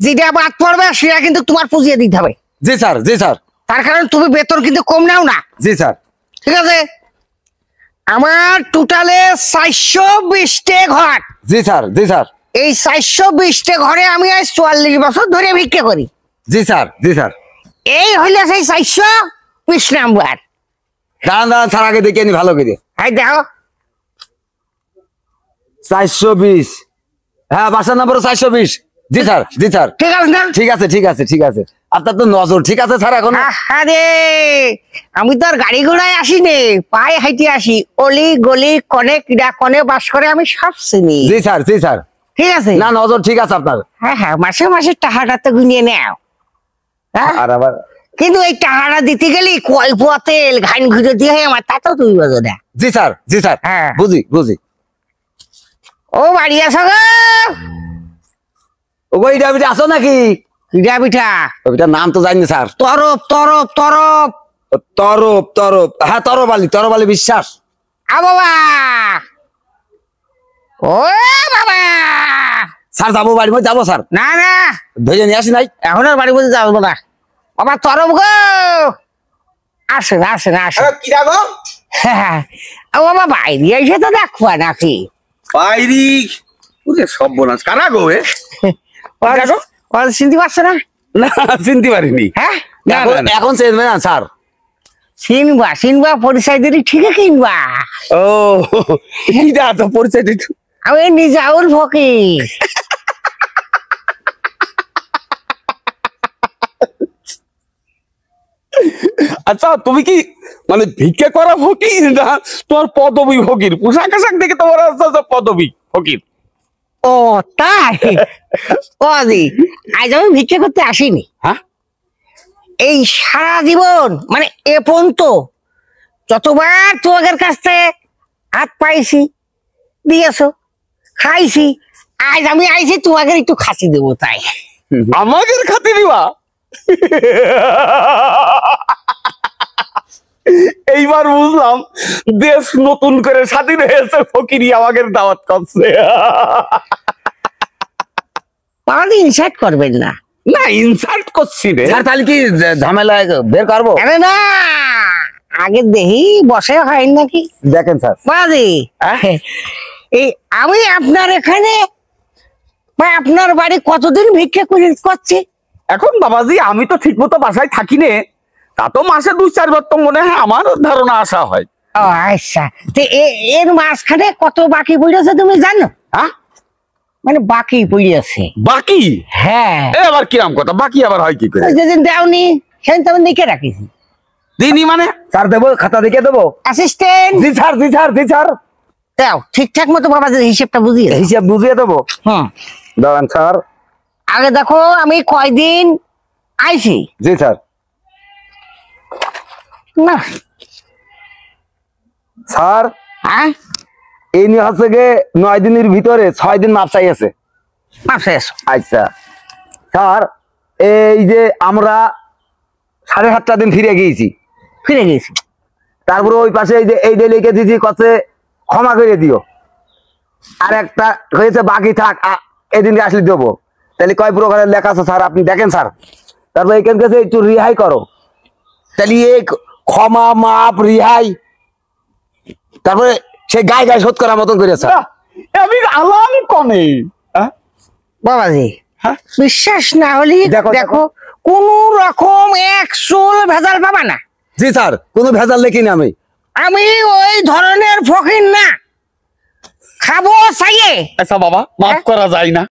যেটা বাদ পড়বে সেটা কিন্তু তোমার পুজিয়ে দিতে হবে। জি স্যার, জি স্যার। তার কারণ তুমি বেতন কিন্তু কম নাও না। জি স্যার। ঠিক আছে, আমার টোটালে 420 ঘর। জি স্যার, জি স্যার। এই 420 ঘরে আমি আজ 44 বছর ধরে ভিক্ষা করি। জি স্যার, জি স্যার। এই হইলে সেই 420 নাম্বার। দাঁড়ান দাঁড়ান স্যার, আগে দেখে নি ভালো করে। এই দেখো 420। হ্যাঁ, বাসার নাম্বার 420। জি স্যার, জি স্যার। ঠিক আছে না? ঠিক আছে, ঠিক আছে, ঠিক আছে। আপনার তো নজর ঠিক আছে স্যার এখন। আরে আমি তো আর গাড়ি ঘোড়ায় আসি নে, পায়ে হাইটে আসি। অলি গলি কনে কিডা কনে বাস করে আমি সব চিনি। জি স্যার, জি স্যার। ঠিক আছে না, নজর ঠিক আছে আপনার। হ্যাঁ হ্যাঁ, মাসে মাসে টাকাটা তো গুনিয়ে নাও। হ্যাঁ, আর আবার কিন্তু এই টাকাটা দিতে গেলি কয় পোয়া তেল ঘাইন ঘুরে দিয়ে আমার তা তো তুই বাজো না। জি স্যার, জি স্যার। হ্যাঁ। বুঝি বুঝি। ও বাড়ি আসো গো। ওই ডাবিটা আসো নাকি? কিডা পিঠা? ওইটার নাম তো জানি না স্যার। তরফ তরফ তরফ। তরফ তরফ, হ্যাঁ তরবালি, তরবালি বিশ্বাস। আ বাবা, ও বাবা। স্যার যাবো বাড়ি মধ্যে যাবো স্যার। না না, ধরে নিয়ে আসি নাই। এখন আর বাড়ির মধ্যে যাবো না। বাবা তরফ গো, আসেন আসেন আসেন। কি যাবো? হ্যাঁ, ও বাবা বাইরে এসে তো দেখবা নাকি? বাইরি সব বোনাস কারা গো? চিনতে পারছো না? না, চিনতে পারিনি। হ্যাঁ, এখন চেনবে না স্যার। চিনবা চিনবা, পরিচয় দিলি ঠিকই কিনবা। ও কিটা তো পরিচয় দিত। আমি নিজাউল ফকির। আচ্ছা, তুমি কি মানে ভিক্ষা করা ফকির না তোমার পদবী ফকির? পোশাক আশাক দেখে তোমার পদবী ফকির। ও তাই? ও দি, আজ আমি ভিক্ষা করতে আসিনি। হ্যাঁ, এই সারা জীবন মানে এ পর্যন্ত যতবার তোমাদের কাছ থেকে হাত পাইছি, দিয়েছো, খাইছি, আজ আমি আইছি তোমাকে একটু খাসি দেবো তাই। আমাদের খাতে দিবা? এইবার বুঝলাম দেশ নতুন করে স্বাধীন হয়েছে, ফকিরি আমাদের দাওয়াত করছে। তাহলে ইনসার্ট করবেন না। না, ইনসাল্ট করছি রে স্যার। তাহলে কি ঝামেলা বের করবো? আরে না, আগে দেখি বসে হয় নাকি। দেখেন স্যার। বাদি, এই আমি আপনার এখানে বা আপনার বাড়ি কতদিন ভিক্ষা করছি? এখন বাবাজি আমি তো ঠিক মতো বাসায় থাকি নে, তা তো মাসে 2-4 বার তো মনে হয় আমার ধারণা আসা হয়। ও আচ্ছা, তো এর মাঝখানে কত বাকি পড়েছে তুমি জানো? হ্যাঁ, মানে বাকি পড়েছে। বাকি? হ্যাঁ, আবার কিরাম কথা, বাকি আবার হয় কি করে? যেদিন দেওনি সেদিন তো আমি লিখে রাখিছি। দিনই মানে স্যার দেবো, খাতা দেখে দেবো। অ্যাসিস্ট্যান্ট, জি স্যার, জি স্যার, জি স্যার। দাও ঠিকঠাক মতো বাবা হিসেবটা বুঝিয়ে দাও। হিসাব বুঝিয়ে দেবো। হুম, দাঁড়ান স্যার। আগে দেখো আমি কয়দিন আইছি। জি স্যার। না স্যার, হ্যাঁ, এই নিয়ে হচ্ছে গিয়ে 9 দিনের ভিতরে 6 দিন মাপ চাই আছে। মাপসে এসো। আচ্ছা স্যার, এই যে আমরা 7.5টা দিন ফিরে গিয়েছি, ফিরে গেছি। তারপরে ওই পাশে এই যে এই যে লিখে দিদি কচ্ছে ক্ষমা করে দিও, আর একটা হয়েছে বাকি থাক, এদিনকে আসলে দেবো। তাহলে কয় প্রকারের লেখা আছে স্যার আপনি দেখেন স্যার। তারপরে এখান কাছে একটু রিহাই করো, তাহলে এই ক্ষমা মাপ রিহাই, তারপরে সে গায়ে গায়ে শোধ করার মতন করে স্যার। আমি আলাম কমে বাবাজি, হ্যাঁ? বিশ্বাস না হলে দেখো, দেখো কোন রকম এক চুল ভেজাল পাবা না। জি স্যার, কোনো ভেজাল লিখিনি আমি। আমি ওই ধরনের ফকির না, খাবো চাইয়ে। আচ্ছা বাবা, মাফ করা যায় না?